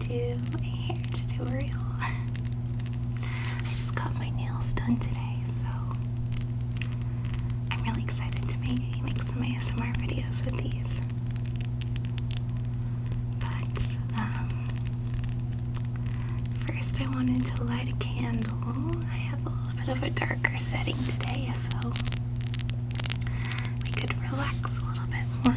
do a hair tutorial. I just got my nails done today, so I'm really excited to make some ASMR videos with these. But first I wanted to light a candle. I have a little bit of a darker setting today, so we could relax a little bit more.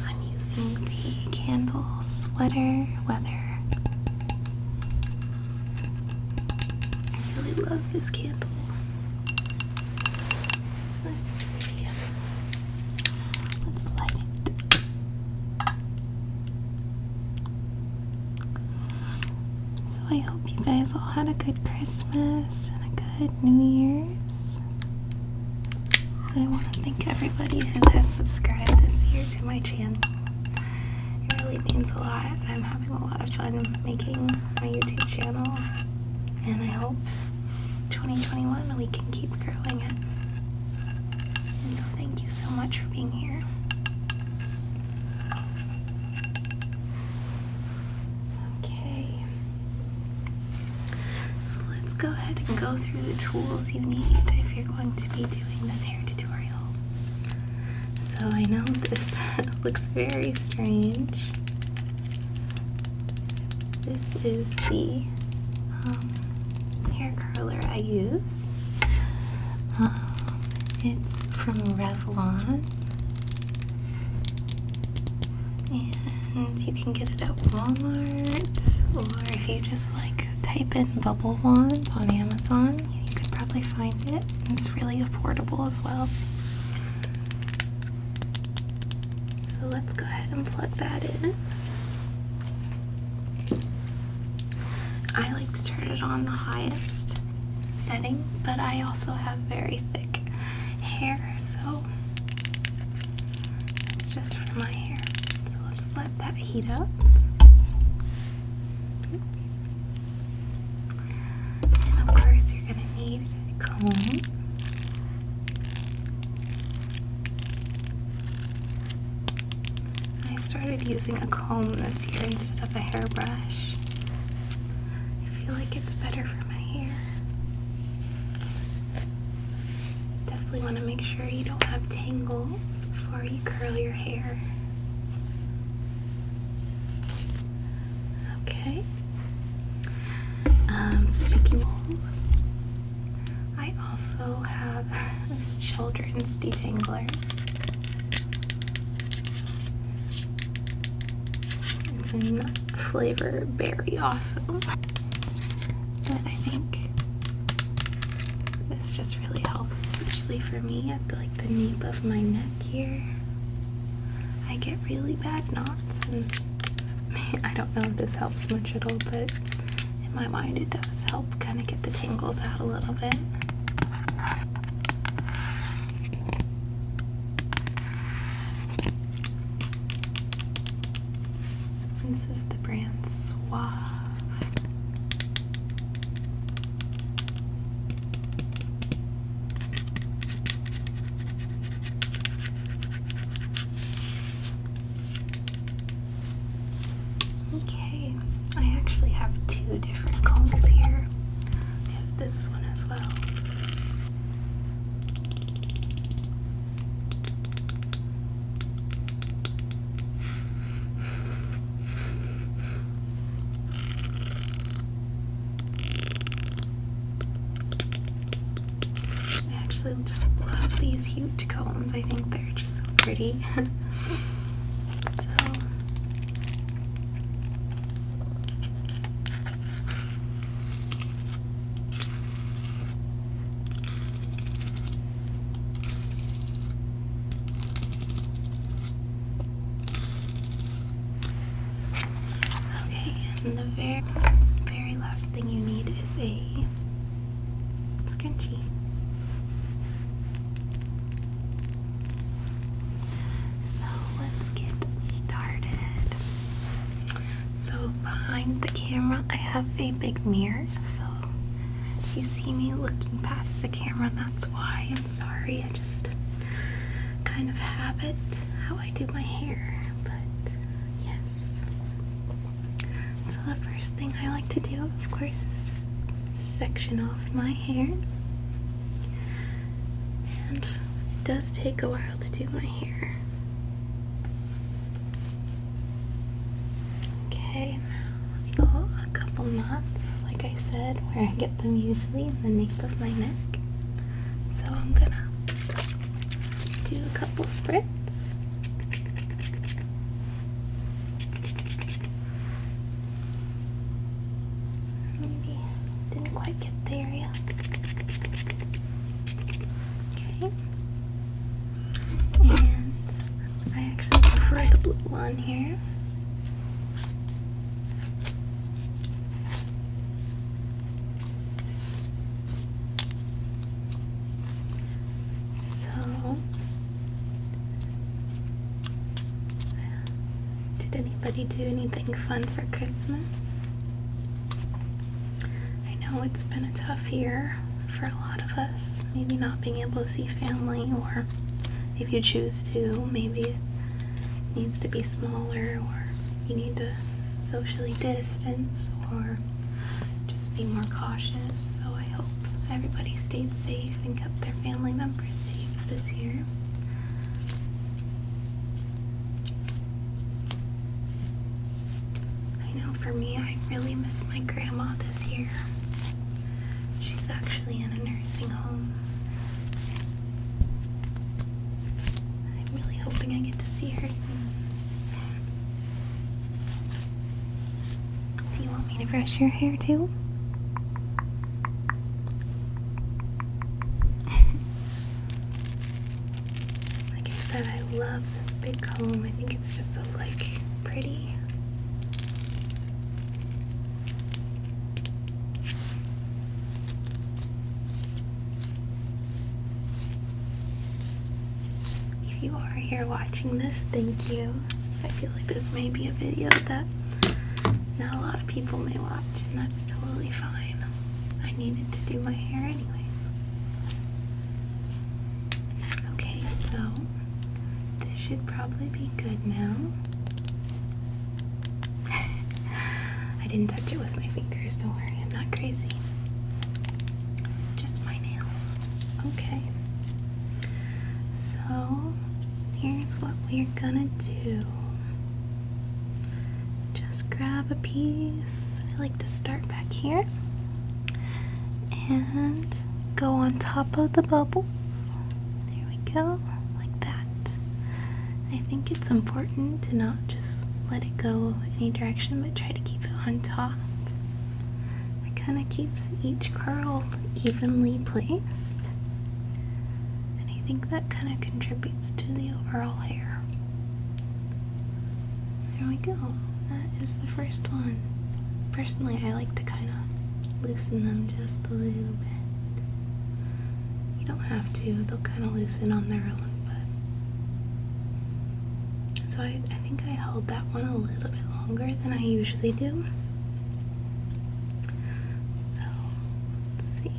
I'm using the candle Sweater Weather. I really love this candle. Let's see. Let's light it. So I hope you guys all had a good Christmas and a good New Year's. I want to thank everybody who has subscribed this year to my channel. It really means a lot. I'm having a lot of fun making my YouTube channel, and I hope 2021 we can keep growing it. And so thank you so much for being here. Okay, so let's go ahead and go through the tools you need if you're going to be doing this hair tutorial. So I know this looks very strange. This is the hair curler I use. It's from Revlon, and you can get it at Walmart, or if you just like type in bubble wand on Amazon, you could probably find it. It's really affordable as well. So let's go ahead and plug that in. I like to turn it on the highest setting, but I also have very thick hair, so it's just for my hair. So let's let that heat up. Oops. And of course you're going to need a comb. I started using a comb this year instead of a hairbrush. I feel like it's better for my hair. Definitely want to make sure you don't have tangles before you curl your hair. Okay. Speaking of tools, I also have this children's detangler. It's a nut flavor, very awesome. But I think this just really helps, especially for me at the nape of my neck here. I get really bad knots, and I don't know if this helps much at all, but in my mind it does help kind of get the tangles out a little bit. This is the brand Suave. Okay, I actually have two different combs here. I have this one as well. I actually just love these huge combs. I think they're just so pretty. So and the very last thing you need is a scrunchie. So let's get started. So behind the camera I have a big mirror, so if you see me looking past the camera, that's why. I'm sorry, I just kind of habit how I do my hair, but yes. So the first thing I like to do, of course, is just section off my hair. And it does take a while to do my hair. Okay, now a couple knots, like I said, where I get them usually in the nape of my neck. So I'm gonna do a couple spritz. Maybe didn't quite get the area. Okay. And I actually prefer the blue one here. Did anybody do anything fun for Christmas? I know it's been a tough year for a lot of us, maybe not being able to see family, or if you choose to, maybe it needs to be smaller, or you need to socially distance, or just be more cautious. So I hope everybody stayed safe and kept their family members safe this year. For me, I really miss my grandma this year. She's actually in a nursing home. I'm really hoping I get to see her soon. Do you want me to brush your hair too? Like I said, I love this big comb. I think it's just so, pretty. If you are here watching this, thank you. I feel like this may be a video that not a lot of people may watch, and that's totally fine. I needed to do my hair anyways. Okay, so this should probably be good now. I didn't touch it with my fingers, don't worry, I'm not crazy. Just my nails. Okay. So, here's what we're gonna do. Just grab a piece. I like to start back here and go on top of the bubbles. There we go, like that. I think it's important to not just let it go any direction, but try to keep it on top. It kind of keeps each curl evenly placed. I think that kind of contributes to the overall hair. There we go. That is the first one. Personally, I like to kind of loosen them just a little bit. You don't have to. They'll kind of loosen on their own. But so I think I held that one a little bit longer than I usually do. So let's see.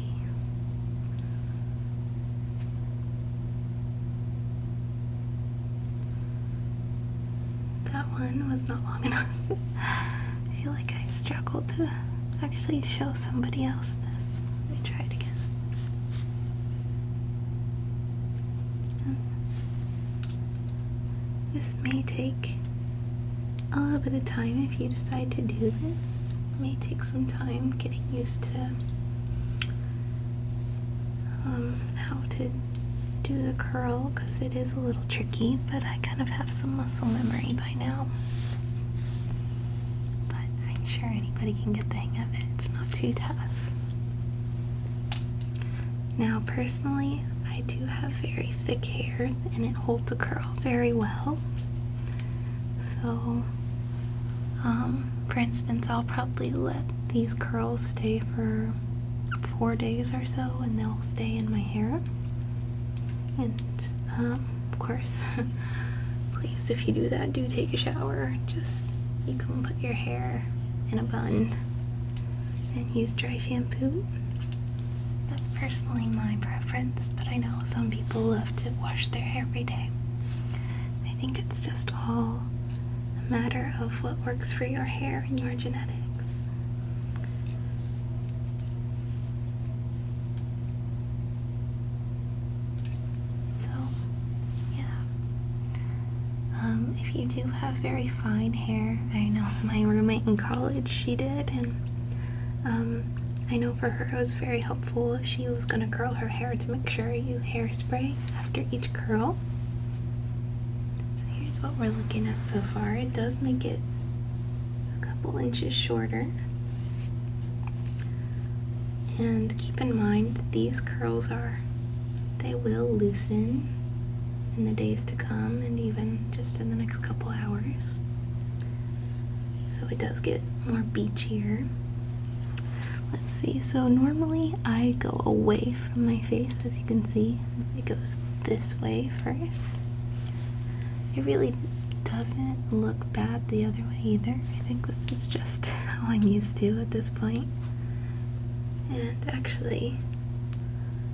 That one was not long enough. I feel like I struggled to actually show somebody else this. Let me try it again. This may take a little bit of time if you decide to do this. It may take some time getting used to how to do the curl, because it is a little tricky, but I kind of have some muscle memory by now. But I'm sure anybody can get the hang of it. It's not too tough. Now, personally, I do have very thick hair, and it holds a curl very well. So, for instance, I'll probably let these curls stay for 4 days or so, and they'll stay in my hair. And, of course, please, if you do that, do take a shower. Just, you can put your hair in a bun and use dry shampoo. That's personally my preference, but I know some people love to wash their hair every day. think it's just all a matter of what works for your hair and your genetics. So, yeah. If you do have very fine hair, I know my roommate in college, she did, and I know for her it was very helpful if she was going to curl her hair to make sure you hairspray after each curl. So here's what we're looking at so far. It does make it a couple inches shorter. And keep in mind, these curls they will loosen in the days to come and even just in the next couple hours. So it does get more beachier. Let's see, so normally I go away from my face, as you can see. It goes this way first. It really doesn't look bad the other way either. I think this is just how I'm used to at this point. And actually,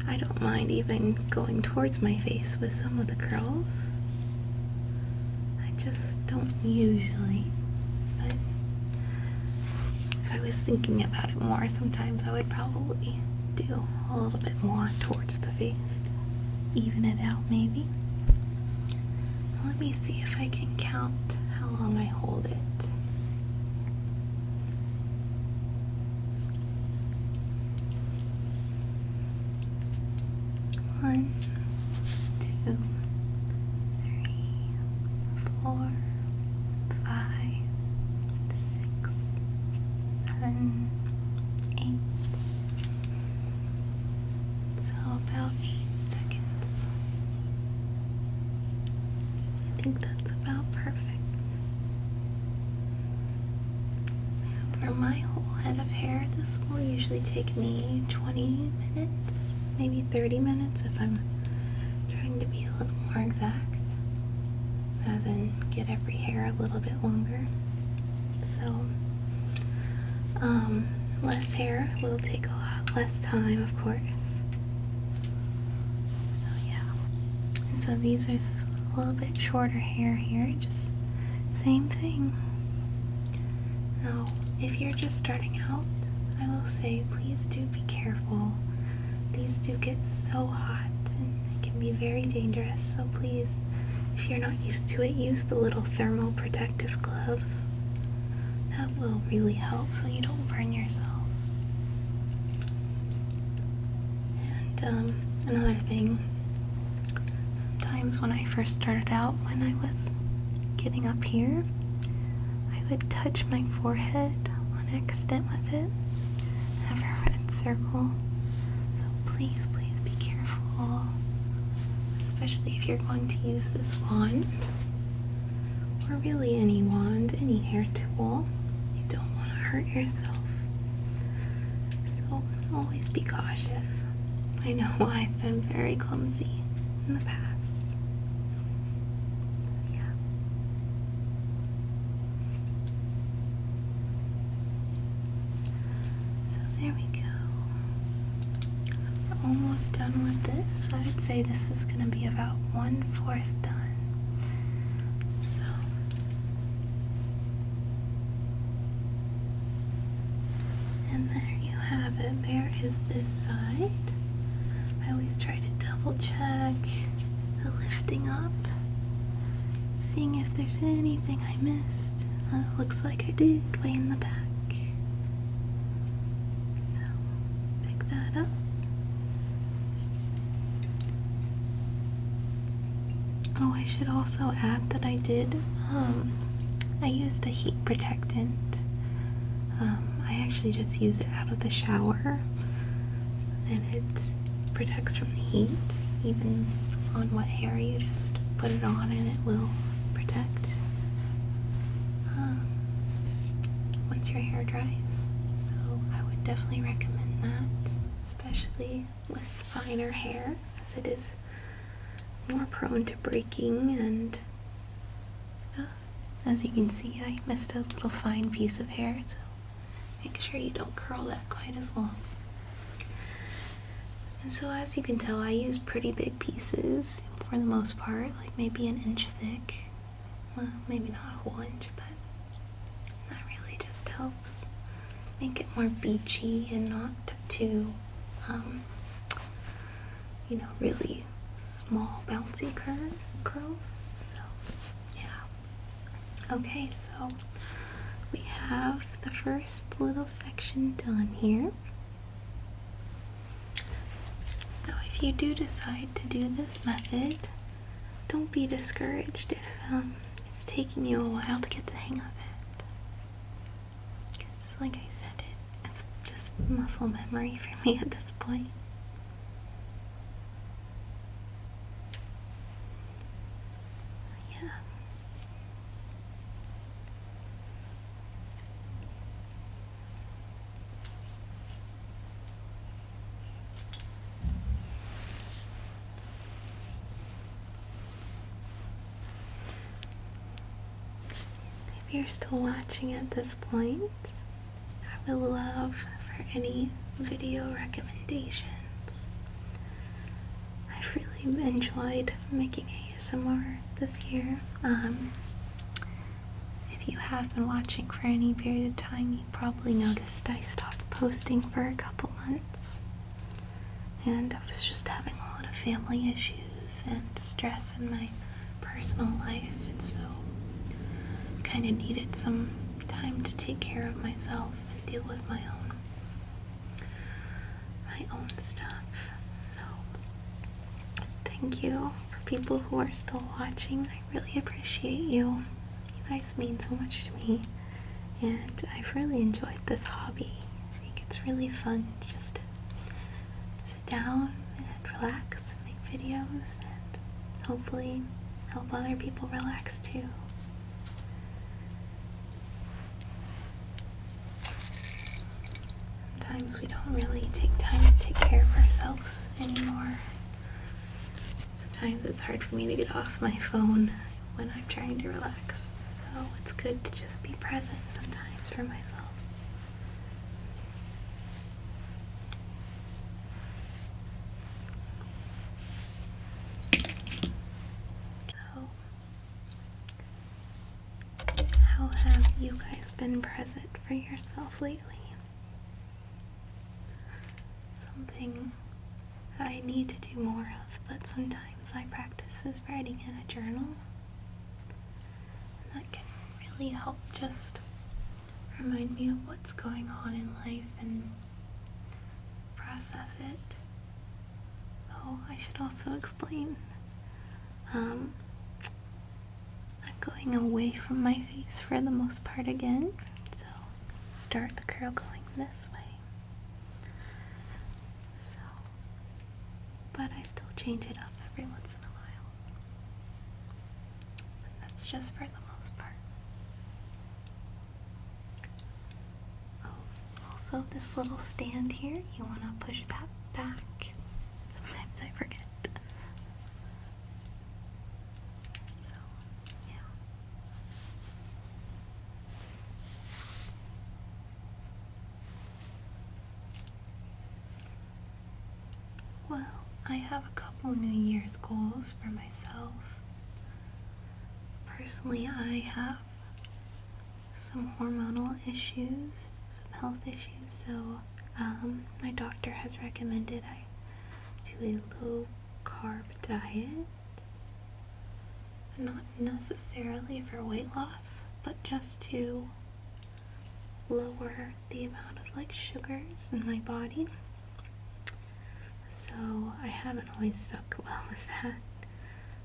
I don't mind even going towards my face with some of the curls. I just don't usually. But if I was thinking about it more, sometimes I would probably do a little bit more towards the face. Even it out, maybe. Let me see if I can count how long I hold it. One, 2, 3, 4, 5, 6, 7, 8. So about 8 seconds. I think that's about perfect. So for my whole head of hair, this will usually take me 20 minutes, maybe 30 minutes if I'm trying to be a little more exact, as in get every hair a little bit longer. So less hair will take a lot less time, of course. So yeah, and so these are a little bit shorter hair here, just same thing. Now, if you're just starting out, I will say please do be careful. These do get so hot and it can be very dangerous, so please, if you're not used to it, use the little thermal protective gloves. That will really help so you don't burn yourself. And another thing, sometimes when I first started out, when I was getting up here, I would touch my forehead on accident with it, have a red circle. So please, please be careful, especially if you're going to use this wand, or really any wand, any hair tool. You don't want to hurt yourself. So always be cautious. I know I've been very clumsy in the past. Yeah. So there we go. We're almost done with this. I would say this is going to be about 1/4 done. So and there you have it. There is this side. I always try to double check the lifting up, seeing if there's anything I missed. Looks like I did way in the back. So pick that up. Oh, I should also add that I used a heat protectant. I actually just use it out of the shower, and it protects from the heat. Even on wet hair, you just put it on and it will protect once your hair dries. So I would definitely recommend that, especially with finer hair, as it is more prone to breaking and stuff. As you can see, I missed a little fine piece of hair, so make sure you don't curl that quite as long. And so as you can tell, I use pretty big pieces for the most part, like maybe 1 inch thick. well, maybe not a whole inch, but that really just helps make it more beachy and not too, really small bouncy curls. So yeah. Okay, so we have the first little section done here. Now if you do decide to do this method, don't be discouraged if it's taking you a while to get the hang of it. Because like I said, it's just muscle memory for me at this point. Yeah. If you're still watching at this point, I would love for any video recommendations. I've really enjoyed making ASMR this year. If you have been watching for any period of time, you probably noticed I stopped posting for a couple months. And I was just having a lot of family issues and stress in my personal life, and so I kind of needed some time to take care of myself and deal with my own stuff. So thank you for people who are still watching. I really appreciate you. You guys mean so much to me, and I've really enjoyed this hobby. I think it's really fun just to sit down and relax, make videos, and hopefully help other people relax too. Sometimes we don't really take time to take care of ourselves anymore. Sometimes it's hard for me to get off my phone when I'm trying to relax, so it's good to just be present sometimes for myself. So, how have you guys been present for yourself lately? Something that I need to do more of, but sometimes I practice is writing in a journal. And that can really help just remind me of what's going on in life and process it. Oh, I should also explain. I'm going away from my face for the most part again, so start the curl going this way. So, but I still change it up every once in a while. But that's just for the most part. Oh, also this little stand here, you want to push that back. Sometimes I forget. So, yeah. Well, I have a couple New Year's goals for myself. Personally, I have some hormonal issues, some health issues, so my doctor has recommended I do a low carb diet. Not necessarily for weight loss, but just to lower the amount of sugars in my body. So I haven't always stuck well with that,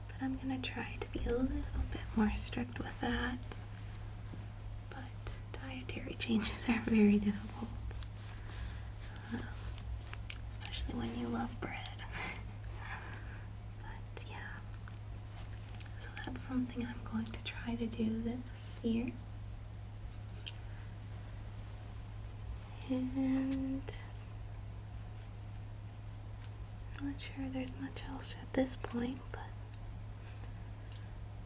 but I'm gonna try to be a little bit more strict with that. But dietary changes are very difficult, especially when you love bread. But yeah, so that's something I'm going to try to do this year. And I'm not sure there's much else at this point, but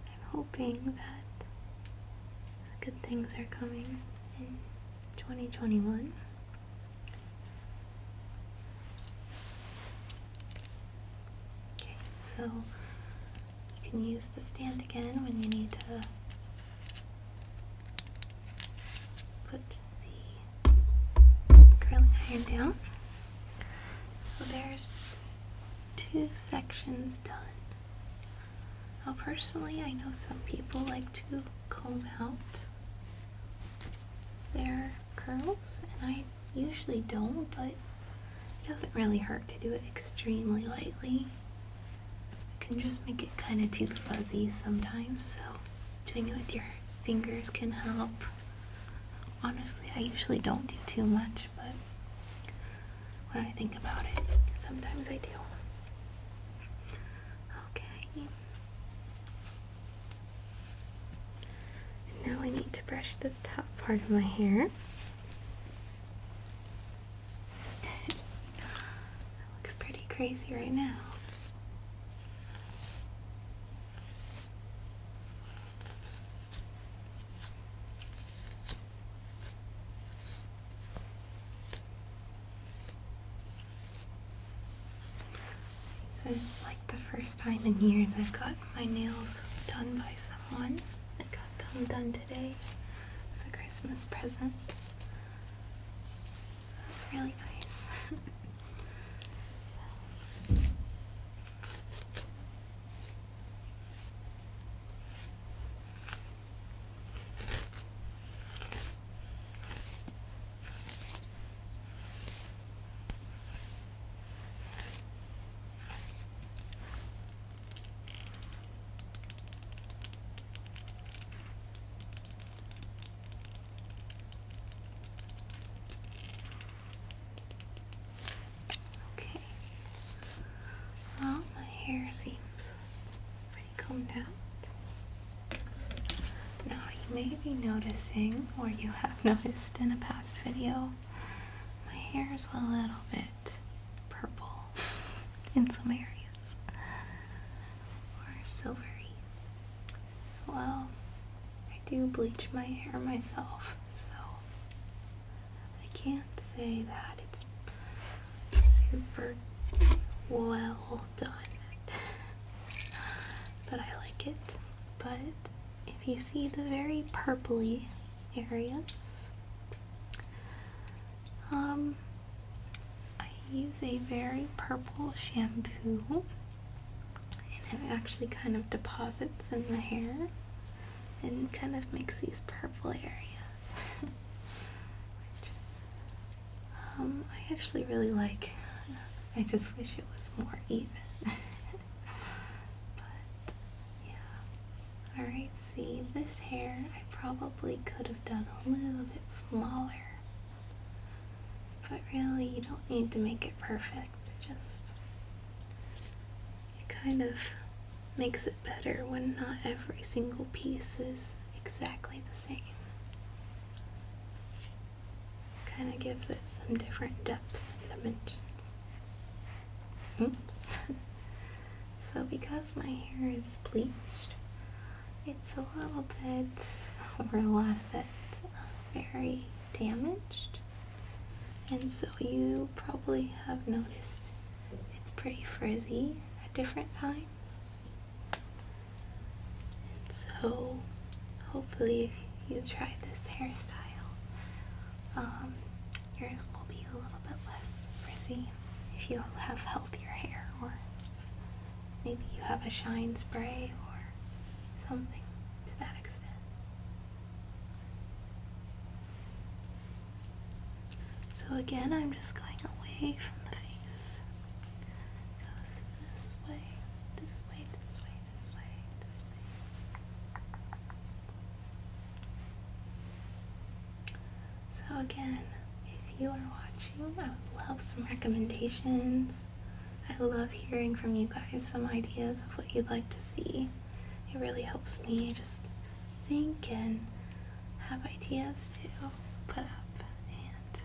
I'm hoping that good things are coming in 2021. Okay, so you can use the stand again when you need to 2 sections done. Now personally, I know some people like to comb out their curls, and I usually don't, but it doesn't really hurt to do it extremely lightly. It can just make it kind of too fuzzy sometimes, so doing it with your fingers can help. Honestly, I usually don't do too much, but when I think about it, sometimes I do. Okay. And now I need to brush this top part of my hair. It looks pretty crazy right now. So it's like the first time in years I've gotten my nails done by someone. I got them done today as a Christmas present. That's really nice. So. Well, my hair seems pretty combed out. Now you may be noticing, or you have noticed in a past video, my hair is a little bit purple in some areas, or silvery. Well, I do bleach my hair myself, so I can't say that it's super well done, but I like it. But if you see the very purpley areas, I use a very purple shampoo, and it actually kind of deposits in the hair and kind of makes these purple areas, which I actually really like. I just wish it was more even. But yeah. Alright, see, this hair I probably could have done a little bit smaller. But really, you don't need to make it perfect. It kind of makes it better when not every single piece is exactly the same. Kind of gives it some different depths and dimensions. Oops. So because my hair is bleached, it's a little bit, or a lot of it, very damaged. And so you probably have noticed it's pretty frizzy at different times. And so hopefully if you try this hairstyle, yours will be a little bit less frizzy if you have healthier hair, or maybe you have a shine spray or something to that extent. So again, I'm just going away from the face. Go this way, this way, this way, this way, this way. So again, if you are watching, I would love some recommendations. I love hearing from you guys some ideas of what you'd like to see. It really helps me just think and have ideas to put up. And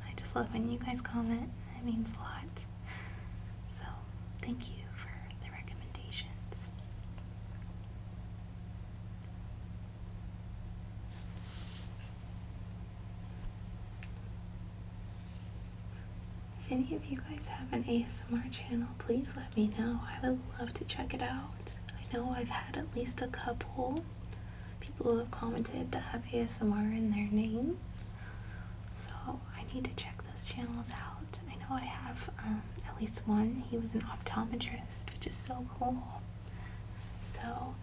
I just love when you guys comment. It means a lot. So thank you for the recommendations. If any of you guys have an ASMR channel, please let me know. I would love to check it out. I know I've had at least a couple people who have commented that have ASMR in their name, so I need to check those channels out. I know I have at least one. He was an optometrist, which is so cool. So,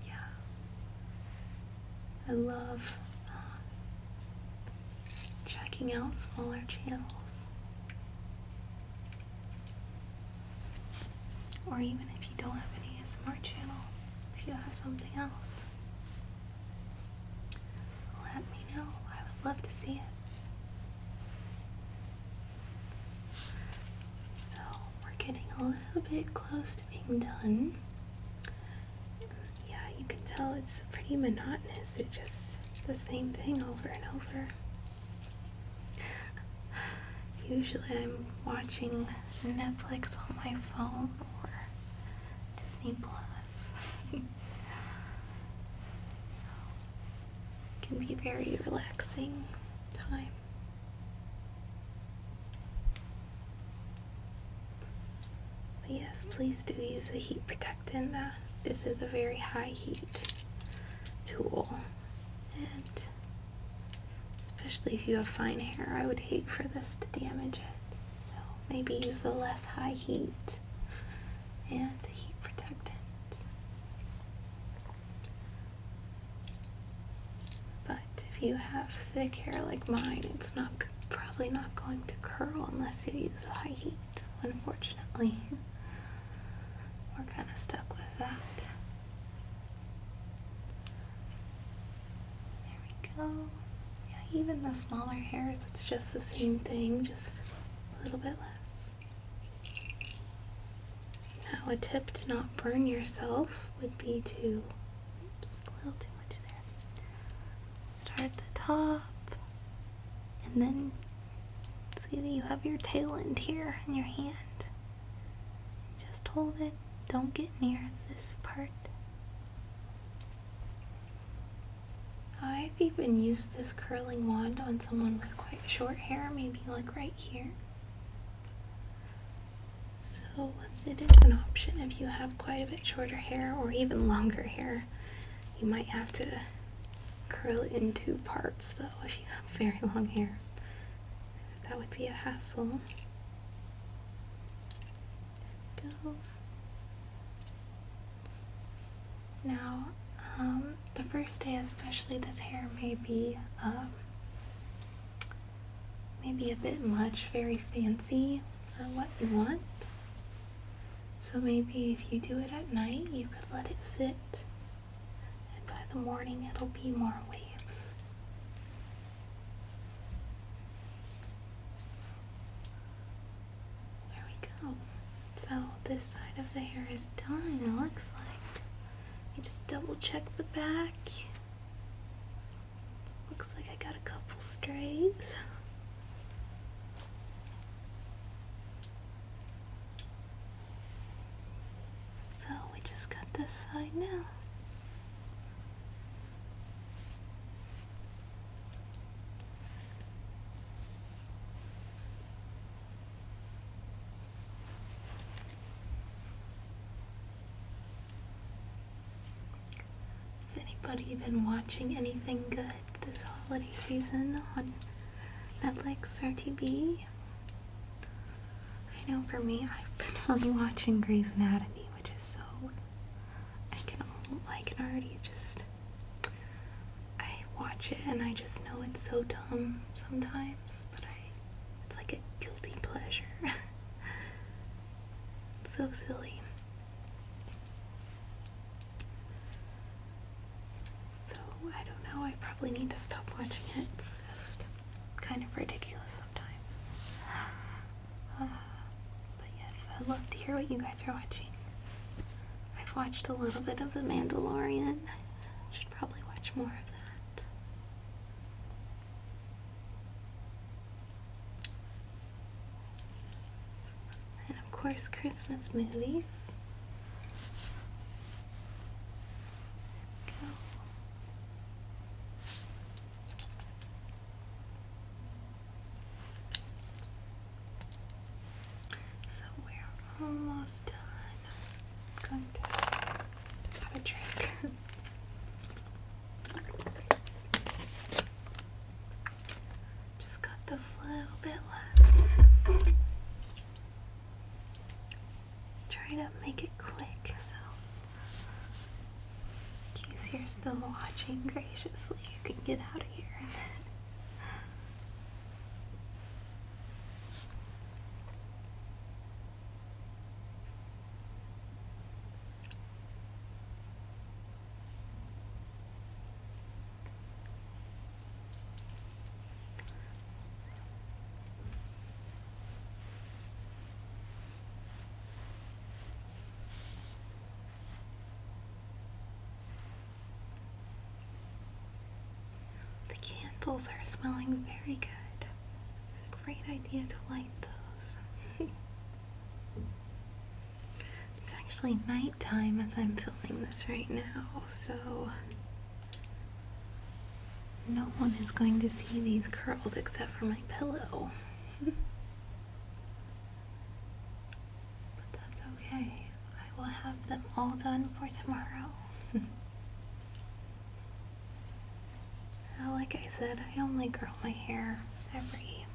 yeah, I love checking out smaller channels. Or even if you don't have an ASMR channel, if you have something else, let me know. I would love to see it. So we're getting a little bit close to being done. Yeah, you can tell it's pretty monotonous. It's just the same thing over and over. Usually I'm watching Netflix on my phone or Disney Plus. So it can be very relaxing time. But yes, please do use a heat protectant. This is a very high heat tool, and especially if you have fine hair, I would hate for this to damage it. So maybe use a less high heat and a heat protectant. But if you have thick hair like mine, it's probably not going to curl unless you use a high heat, unfortunately. We're kind of stuck with that. There we go. Yeah, even the smaller hairs, it's just the same thing, just a little bit less. Now, a tip to not burn yourself would be to, oops, a little too much there. Start at the top, and then see that you have your tail end here in your hand. Just hold it. Don't get near this part. I've even used this curling wand on someone with quite short hair, maybe like right here. So it is an option if you have quite a bit shorter hair or even longer hair. You might have to curl it in two parts though if you have very long hair. That would be a hassle. There we go. Now, the first day especially, this hair may be maybe a bit much, very fancy for what you want. So maybe if you do it at night, you could let it sit, and by the morning it'll be more waves. There we go. So this side of the hair is done, it looks like. You just double check the back. Looks like I got a couple strays. So we just got this side now. Anybody been watching anything good this holiday season on Netflix or TV? I know for me, I've been rewatching Grey's Anatomy, which is so, I can already just, I watch it and I just know it's so dumb sometimes, but it's like a guilty pleasure. It's so silly. I don't know, I probably need to stop watching it. It's just kind of ridiculous sometimes. But yes, I'd love to hear what you guys are watching. I've watched a little bit of The Mandalorian. Should probably watch more of that. And of course, Christmas movies. Almost done. I'm going to have a drink. Just got this little bit left. case you're still watching graciously, you can get out of here. The candles are smelling very good. It's a great idea to light those. It's actually nighttime as I'm filming this right now, so no one is going to see these curls except for my pillow. But that's okay. I will have them all done for tomorrow. Like I said, I only curl my hair every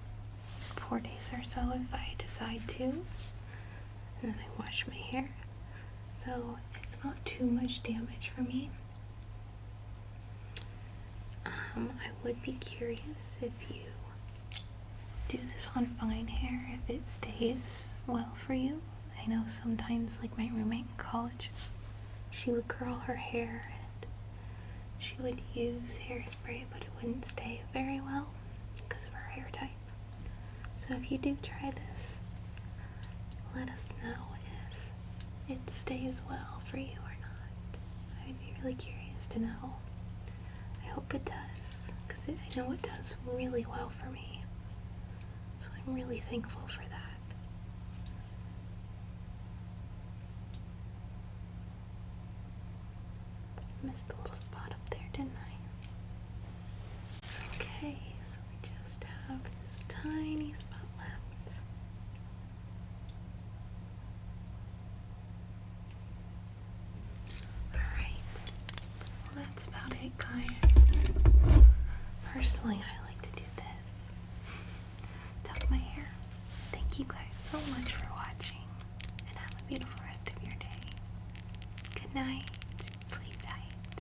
4 days or so if I decide to, and then I wash my hair, so it's not too much damage for me. I would be curious if you do this on fine hair, if it stays well for you. I know sometimes, like my roommate in college, she would curl her hair and she would use hairspray, but it wouldn't stay very well because of her hair type. So if you do try this, let us know if it stays well for you or not. I'd be really curious to know. I hope it does, because I know it does really well for me. So I'm really thankful for that. Missed a little spot up there, didn't I? Okay, so we just have this tiny spot left. Alright, well, that's about it, guys. Personally, I like to do this. Tuck my hair. Thank you guys so much for watching, and have a beautiful rest of your day. Good night.